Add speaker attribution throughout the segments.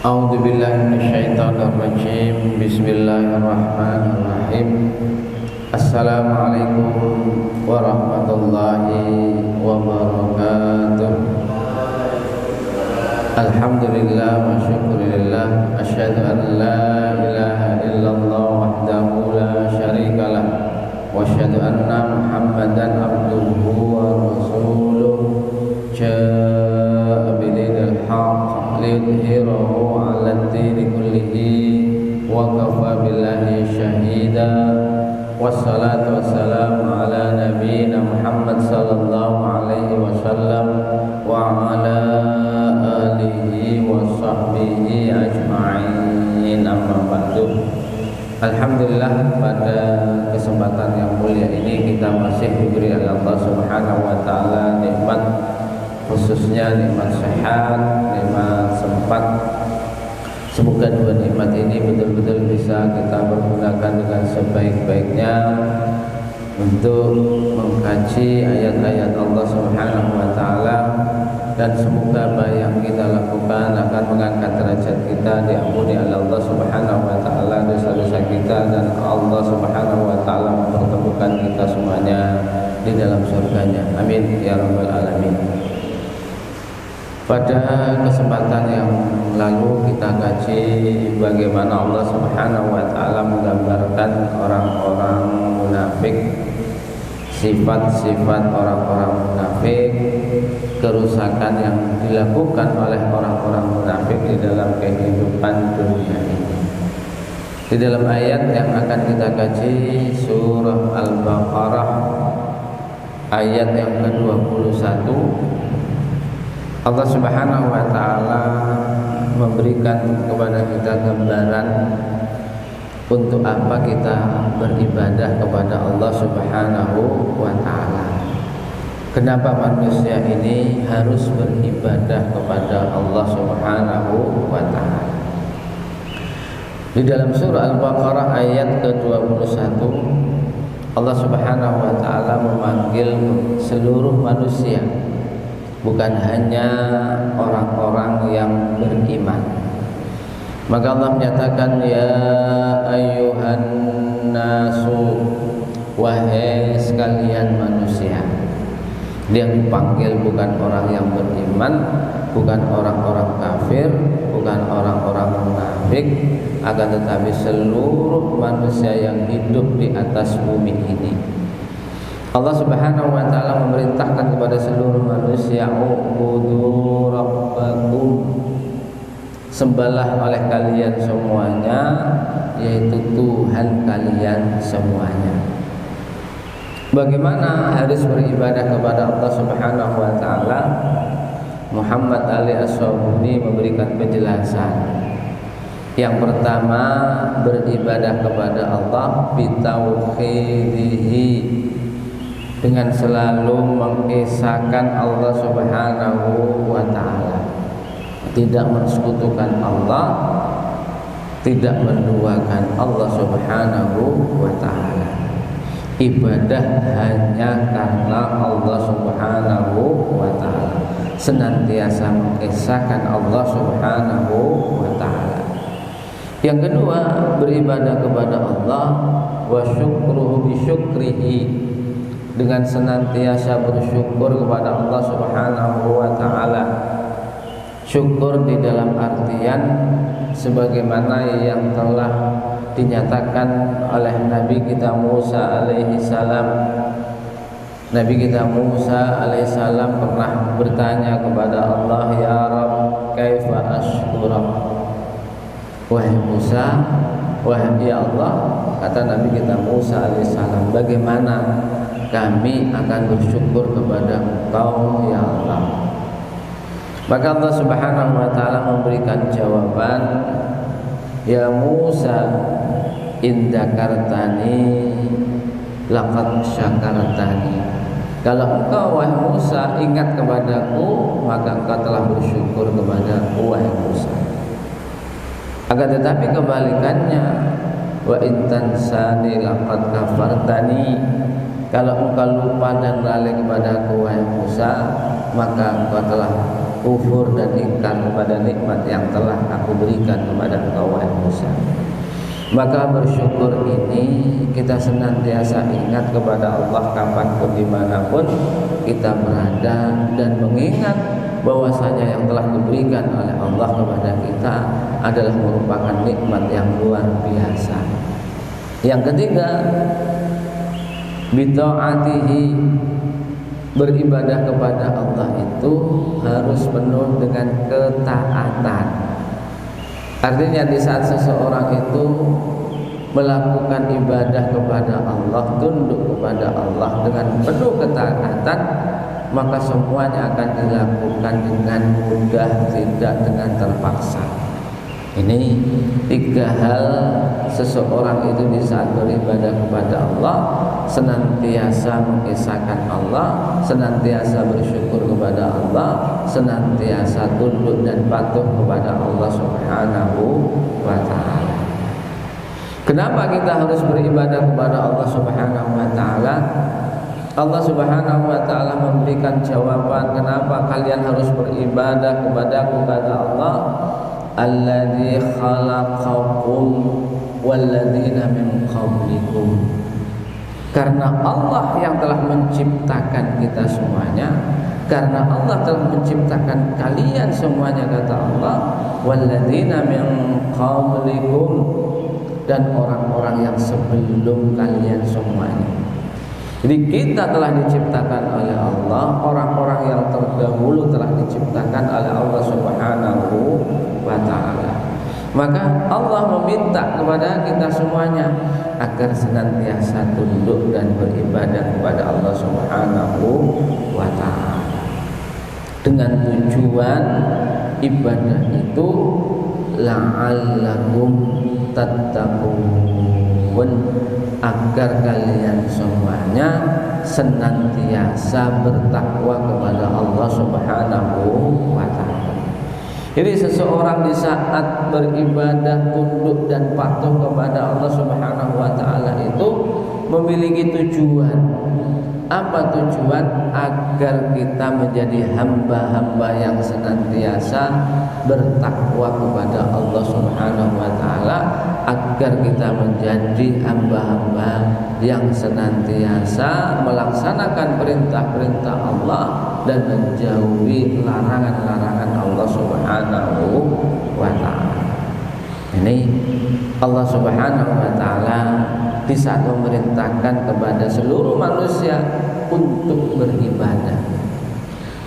Speaker 1: A'udzu billahi minasyaitonir rajim. Bismillahirrahmanirrahim. Assalamualaikum warahmatullahi wabarakatuh. Alhamdulillah wa syukurillah. Asyhadu an la ilaha illallah wahdahu la syarikalah wa asyhadu anna Muhammadan abduhu wa rasuluh. Jaa'a bil haqq liyudhhirahu 'ala ad-dini kullihi wa kafa billahi syahida. Wassalatu wassalamu ala nabiyyina Muhammad sallallahu alaihi wasallam wa ala alihi wa sahbihi ajma'in. Amma ba'du. Alhamdulillah, pada kesempatan yang mulia ini kita masih diberi oleh Allah Subhanahu wa taala nikmat, khususnya nikmat sehat, nikmat sempat. Semoga dua nikmat ini betul-betul bisa kita pergunakan dengan sebaik-baiknya untuk mengkaji ayat-ayat Allah Subhanahu wa taala, dan semoga apa yang kita lakukan akan mengangkat derajat kita, diampuni oleh Allah Subhanahu wa taala dosa-dosa kita, dan Allah Subhanahu wa taala mempertemukan kita semuanya di dalam surganya. Amin ya rabbal alamin. Pada kesempatan yang lalu kita kaji bagaimana Allah Subhanahu wa taala menggambarkan orang-orang munafik, sifat-sifat orang-orang munafik, kerusakan yang dilakukan oleh orang-orang munafik di dalam kehidupan dunia ini. Di dalam ayat yang akan kita kaji, surah Al-Baqarah ayat yang ke-21, Allah Subhanahu wa taala memberikan kepada kita gambaran untuk apa kita beribadah kepada Allah Subhanahu wa taala. Kenapa manusia ini harus beribadah kepada Allah Subhanahu wa taala? Di dalam surah Al-Baqarah ayat ke-21, Allah Subhanahu wa taala memanggil seluruh manusia, bukan hanya orang-orang yang beriman. Maka Allah menyatakan, ya ayyuhan nasu, wahai sekalian manusia. Dia dipanggil bukan orang yang beriman, bukan orang-orang kafir, bukan orang-orang munafik, akan tetapi seluruh manusia yang hidup di atas bumi ini. Allah Subhanahu wa taala memerintahkan kepada seluruh manusia, ubudu rabbakum, sembahlah oleh kalian semuanya, yaitu Tuhan kalian semuanya. Bagaimana harus beribadah kepada Allah Subhanahu wa taala? Muhammad Ali As-Sabuni memberikan penjelasan. Yang pertama, beribadah kepada Allah bitauhidihi, dengan selalu mengesahkan Allah Subhanahu wa taala, tidak mensekutukan Allah, tidak menduakan Allah Subhanahu wa taala. Ibadah hanya karena Allah Subhanahu wa taala, senantiasa mengesahkan Allah Subhanahu wa taala. Yang kedua, beribadah kepada Allah wa syukruhu bi syukrihi, dengan senantiasa bersyukur kepada Allah Subhanahu wa taala. Syukur di dalam artian sebagaimana yang telah dinyatakan oleh Nabi kita Musa alaihi salam. Nabi kita Musa alaihi salam pernah bertanya kepada Allah, ya Rabb, kaifa ashkurak? Wahai Musa, wahai ya Allah, kata Nabi kita Musa alaihi salam, bagaimana kami akan bersyukur kepada Engkau ya Allah? Maka Allah Subhanahu wa taala memberikan jawaban, ya Musa, in dzakartani laqad syakartani. Kalau engkau wahai Musa ingat kepadaku, maka engkau telah bersyukur kepadaku wahai Musa. Akan tetapi kebalikannya, wa in tansani laqad kafartani. Kalau engkau lupa dan lalai kepadaku wahai Musa, maka engkau telah kufur dan ingkar kepada nikmat yang telah aku berikan kepada engkau wahai Musa. Maka bersyukur ini kita senantiasa ingat kepada Allah kapanpun dimanapun kita berada, dan mengingat bahwasanya yang telah diberikan oleh Allah kepada kita adalah merupakan nikmat yang luar biasa. Yang ketiga, bita'atihi, beribadah kepada Allah itu harus penuh dengan ketaatan. Artinya di saat seseorang itu melakukan ibadah kepada Allah, tunduk kepada Allah dengan penuh ketaatan, maka semuanya akan dilakukan dengan mudah, tidak dengan terpaksa. Ini tiga hal seseorang itu di saat beribadah kepada Allah senantiasa mengisahkan Allah, senantiasa bersyukur kepada Allah, senantiasa tunduk dan patuh kepada Allah Subhanahu wa ta'ala. Kenapa kita harus beribadah kepada Allah Subhanahu wa ta'ala? Allah Subhanahu wa ta'ala memberikan jawaban kenapa kalian harus beribadah kepadaku, kata Allah, alladzi khalaqakum walladzina min qablikum. Karena Allah yang telah menciptakan kita semuanya, karena Allah telah menciptakan kalian semuanya, kata Allah, walladzina min qablikum, dan orang-orang yang sebelum kalian semuanya. Jadi kita telah diciptakan oleh Allah, orang-orang yang terdahulu telah diciptakan oleh Allah Subhanahu wa ta'ala. Maka Allah meminta kepada kita semuanya agar senantiasa tunduk dan beribadah kepada Allah Subhanahu wa ta'ala, dengan tujuan ibadah itu la'allakum tattaqun, agar kalian semuanya senantiasa bertakwa kepada Allah Subhanahu wa ta'ala. Jadi seseorang di saat beribadah tunduk dan patuh kepada Allah Subhanahu wa ta'ala itu memiliki tujuan. Apa tujuan? Agar kita menjadi hamba-hamba yang senantiasa bertakwa kepada Allah Subhanahu wa ta'ala, agar kita menjadi hamba-hamba yang senantiasa melaksanakan perintah-perintah Allah dan menjauhi larangan-larangan Allah Subhanahu wa ta'ala. Ini Allah Subhanahu wa ta'ala di saat memerintahkan kepada seluruh manusia untuk beribadah.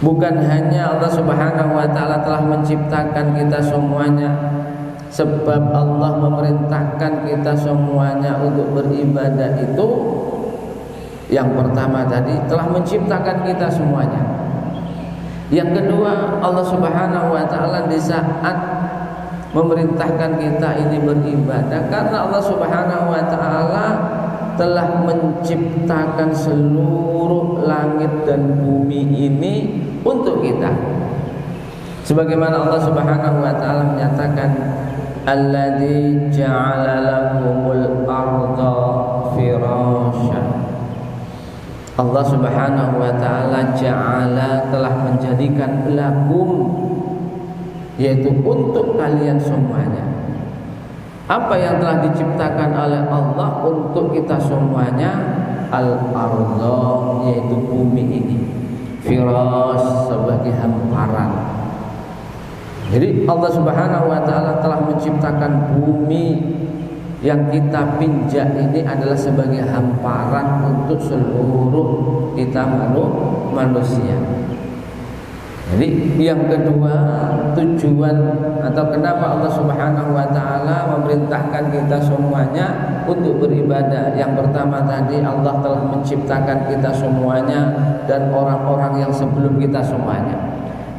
Speaker 1: Bukan hanya Allah Subhanahu wa ta'ala telah menciptakan kita semuanya, sebab Allah memerintahkan kita semuanya untuk beribadah itu, yang pertama tadi telah menciptakan kita semuanya. Yang kedua, Allah Subhanahu wa ta'ala di saat memerintahkan kita ini beribadah karena Allah Subhanahu wa ta'ala telah menciptakan seluruh langit dan bumi ini untuk kita. Sebagaimana Allah Subhanahu wa ta'ala menyatakan, alladzi ja'ala lakumul arda firasya. Allah Subhanahu wa ta'ala ja'ala, telah menjadikan lakum, yaitu untuk kalian semuanya. Apa yang telah diciptakan oleh Allah untuk kita semuanya? Al-ardha, yaitu bumi ini. Firas, sebagai hamparan. Jadi Allah Subhanahu wa ta'ala telah menciptakan bumi yang kita pinjak ini adalah sebagai hamparan untuk seluruh kita manusia. Jadi yang kedua, tujuan atau kenapa Allah Subhanahu wa ta'ala memerintahkan kita semuanya untuk beribadah. Yang pertama tadi, Allah telah menciptakan kita semuanya dan orang-orang yang sebelum kita semuanya.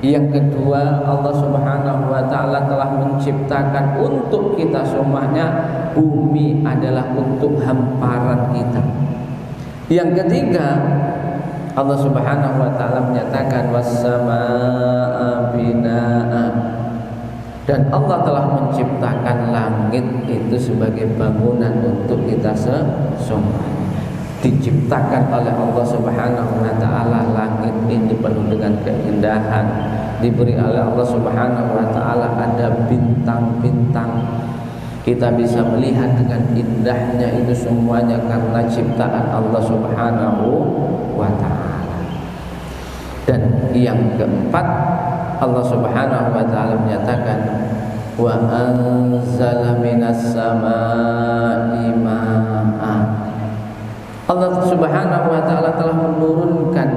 Speaker 1: Yang kedua, Allah Subhanahu wa ta'ala telah menciptakan untuk kita semuanya, bumi adalah untuk hamparan kita. Yang ketiga, Allah Subhanahu wa ta'ala menyatakan was-samaa'a binaa'a, dan Allah telah menciptakan langit itu sebagai bangunan untuk kita semuanya. Diciptakan oleh Allah Subhanahu wa ta'ala langit ini penuh dengan keindahan, diberi oleh Allah Subhanahu wa taala ada bintang-bintang. Kita bisa melihat dengan indahnya itu semuanya karena ciptaan Allah Subhanahu wa taala. Dan yang keempat, Allah Subhanahu wa taala menyatakan wa anzala minas samaa'i maa'a. Allah Subhanahu wa taala telah menurunkan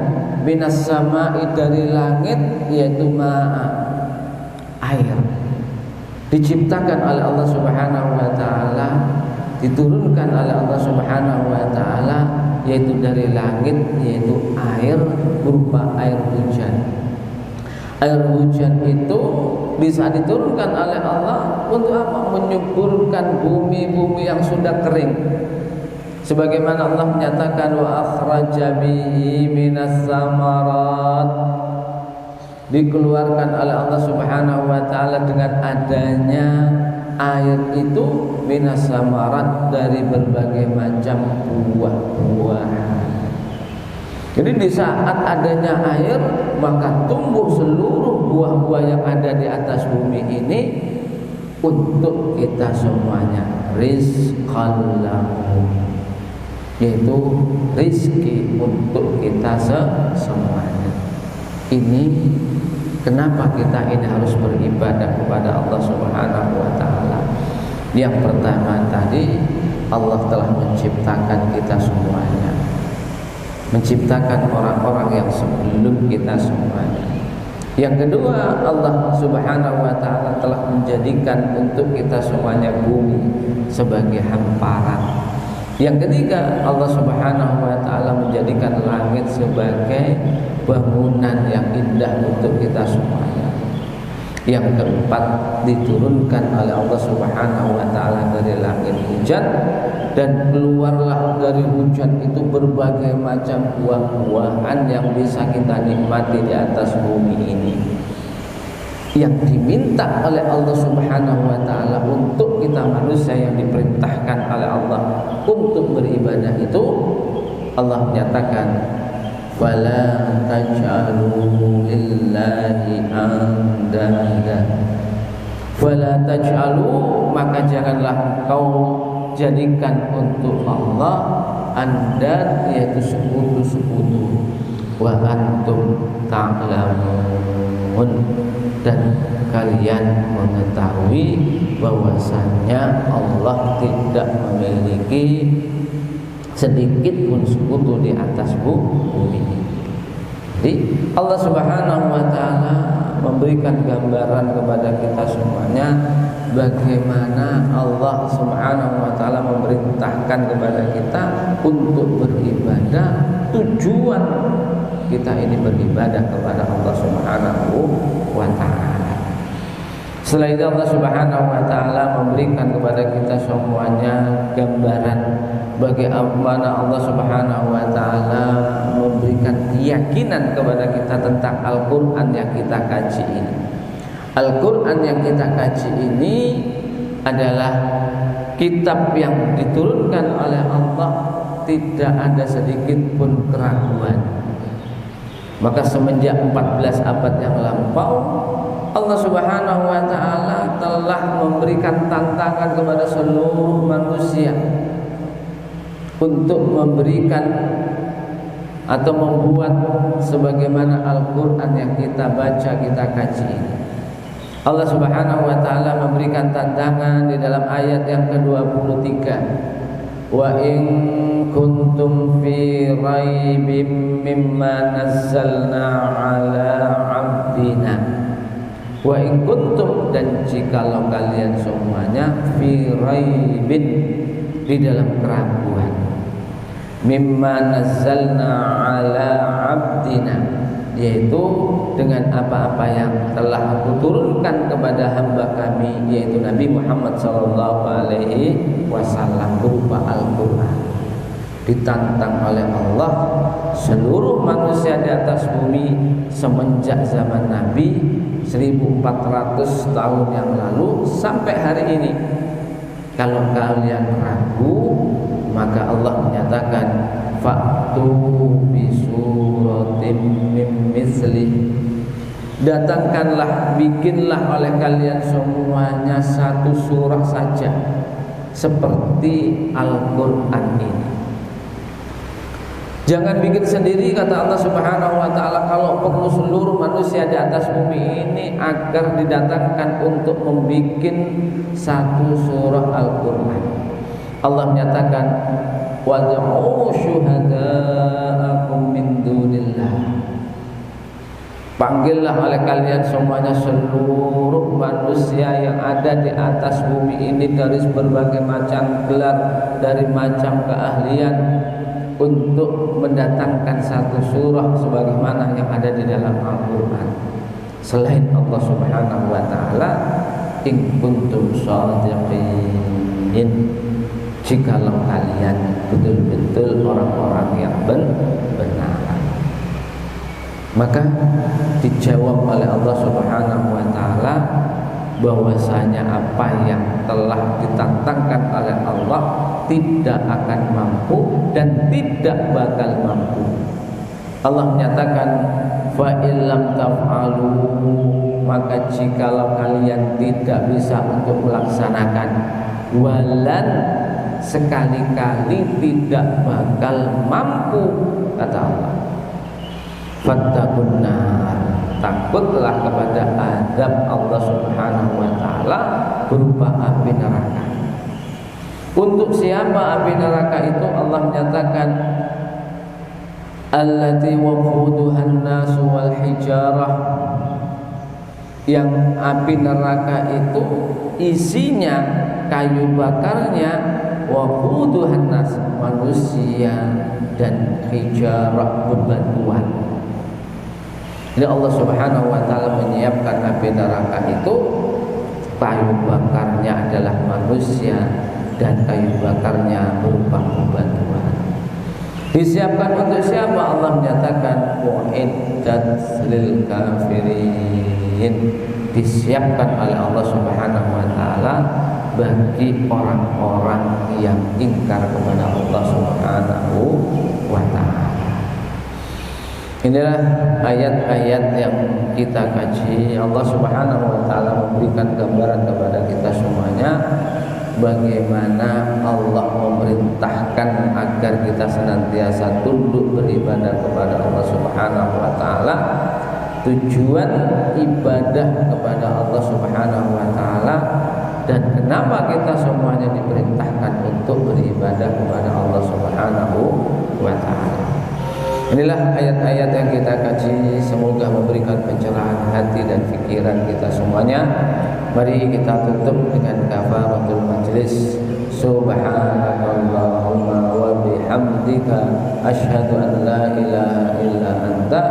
Speaker 1: minas samaa'i dari langit, yaitu maa'a, air. Diciptakan oleh Allah Subhanahu wa taala, diturunkan oleh Allah Subhanahu wa taala, yaitu dari langit, yaitu air berupa air hujan. Air hujan itu bisa diturunkan oleh Allah untuk apa? Menyuburkan bumi-bumi yang sudah kering. Sebagaimana Allah menyatakan wa akhraja bihi minas samarat, dikeluarkan oleh Allah Subhanahu wa taala dengan adanya air itu minas samarat, dari berbagai macam buah-buahan. Jadi di saat adanya air, maka tumbuh seluruh buah-buah yang ada di atas bumi ini untuk kita semuanya, rizqan lahum, yaitu rizki untuk kita semuanya. Ini kenapa kita ini harus beribadah kepada Allah Subhanahu wa taala. Yang pertama tadi, Allah telah menciptakan kita semuanya, menciptakan orang-orang yang sebelum kita semuanya. Yang kedua, Allah Subhanahu wa taala telah menjadikan untuk kita semuanya bumi sebagai hamparan. Yang ketiga, Allah Subhanahu wa taala menjadikan langit sebagai bangunan yang indah untuk kita semuanya. Yang keempat, diturunkan oleh Allah Subhanahu wa taala dari langit hujan, dan keluarlah dari hujan itu berbagai macam buah-buahan yang bisa kita nikmati di atas bumi ini. Yang diminta oleh Allah Subhanahu wa taala untuk kita manusia yang diperintahkan oleh Allah untuk beribadah itu, Allah menyatakan wala taj'alu lillahi andada. Wala taj'alu, maka janganlah kau jadikan untuk Allah andad, yaitu sekutu-sekutu. Wa antum ta'lamun, dan kalian mengetahui bahwasanya Allah tidak memiliki sedikit pun sekutu di atas bumi. Jadi Allah Subhanahu wa taala memberikan gambaran kepada kita semuanya bagaimana Allah Subhanahu wa taala memerintahkan kepada kita untuk beribadah. Tujuan kita ini beribadah kepada Allah Subhanahu wa taala. Setelah itu Allah Subhanahu wa taala memberikan kepada kita semuanya gambaran bagaimana Allah Subhanahu wa taala memberikan keyakinan kepada kita tentang Al-Qur'an yang kita kaji ini. Al-Qur'an yang kita kaji ini adalah kitab yang diturunkan oleh Allah, tidak ada sedikit pun keraguan. Maka semenjak 14 abad yang lampau, Allah Subhanahu wa taala telah memberikan tantangan kepada seluruh manusia untuk memberikan atau membuat sebagaimana Al-Qur'an yang kita baca, kita kaji ini. Allah Subhanahu wa taala memberikan tantangan di dalam ayat yang ke-23. Wa in kuntum fi raibim mimma nazzalna ala 'abdina. Wa in kuntum, dan jikalau kalian semuanya fi raibin, di dalam keraguan, mimma nazzalna ala 'abdina, yaitu dengan apa-apa yang telah aku turunkan kepada hamba kami, yaitu Nabi Muhammad sallallahu alaihi wasallam, berupa Al-Qur'an. Ditantang oleh Allah seluruh manusia di atas bumi semenjak zaman Nabi 1400 tahun yang lalu sampai hari ini. Kalau kalian ragu, maka Allah menyatakan fa'tu bi suratim mim mislih, Datangkanlah, bikinlah oleh kalian semuanya satu surah saja seperti Al-Quran ini. Jangan bikin sendiri, kata Allah Subhanahu wa ta'ala. Kalau perlu seluruh manusia di atas bumi ini agar didatangkan untuk membuat satu surah Al-Quran. Allah menyatakan, wad'u syuhada'akum min dunillah. Panggillah oleh kalian semuanya seluruh manusia yang ada di atas bumi ini dari berbagai macam gelar, dari macam keahlian, untuk mendatangkan satu surah sebagaimana yang ada di dalam Al-Quran selain Allah Subhanahu wa ta'ala. In kuntum shadiqin, jikalau kalian betul-betul orang-orang yang benar. Maka dijawab oleh Allah Subhanahu wa ta'ala bahwasanya apa yang telah ditantangkan oleh Allah tidak akan mampu dan tidak bakal mampu. Allah menyatakan, fa illam taf'alu, maka jikalau kalian tidak bisa untuk melaksanakan, walan, sekali-kali tidak bakal mampu, kata Allah, fattaqun nar, takutlah kepada azab Allah Subhanahu wa ta'ala berupa api neraka. Untuk siapa api neraka itu? Allah menyatakan, allati waquduhan nasu wal hijarah, yang api neraka itu isinya kayu bakarnya, waquduhan nas, manusia, dan hijarah, bebatuan. Jadi Allah Subhanahu wa ta'ala menyiapkan api neraka itu, kayu bakarnya adalah manusia dan kayu bakarnya berupa bebatuan. Disiapkan untuk siapa? Allah menyatakan, uiddat lil kafirin, disiapkan oleh Allah Subhanahu wa ta'ala bagi orang-orang yang ingkar kepada Allah Subhanahu wa ta'ala. Inilah ayat-ayat yang kita kaji. Allah Subhanahu wa ta'ala memberikan gambaran kepada kita semuanya bagaimana Allah memerintahkan agar kita senantiasa tunduk beribadah kepada Allah Subhanahu wa ta'ala. Tujuan ibadah kepada Allah Subhanahu wa ta'ala, dan kenapa kita semuanya diperintahkan untuk beribadah kepada Allah Subhanahu wa ta'ala. Inilah ayat-ayat yang kita kaji, semoga memberikan pencerahan hati dan pikiran kita semuanya. Mari kita tutup dengan kafaratul majlis. Subhanakallahumma wa bihamdika asyhadu an la ilaha illa anta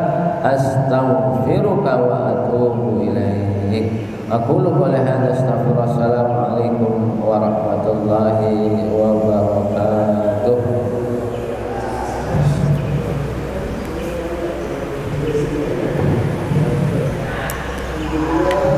Speaker 1: astaghfiruka wa atubu ilaik. Aqulu qouli hadza, astaghfirullah. Assalamualaikum warahmatullahi wabarakatuh.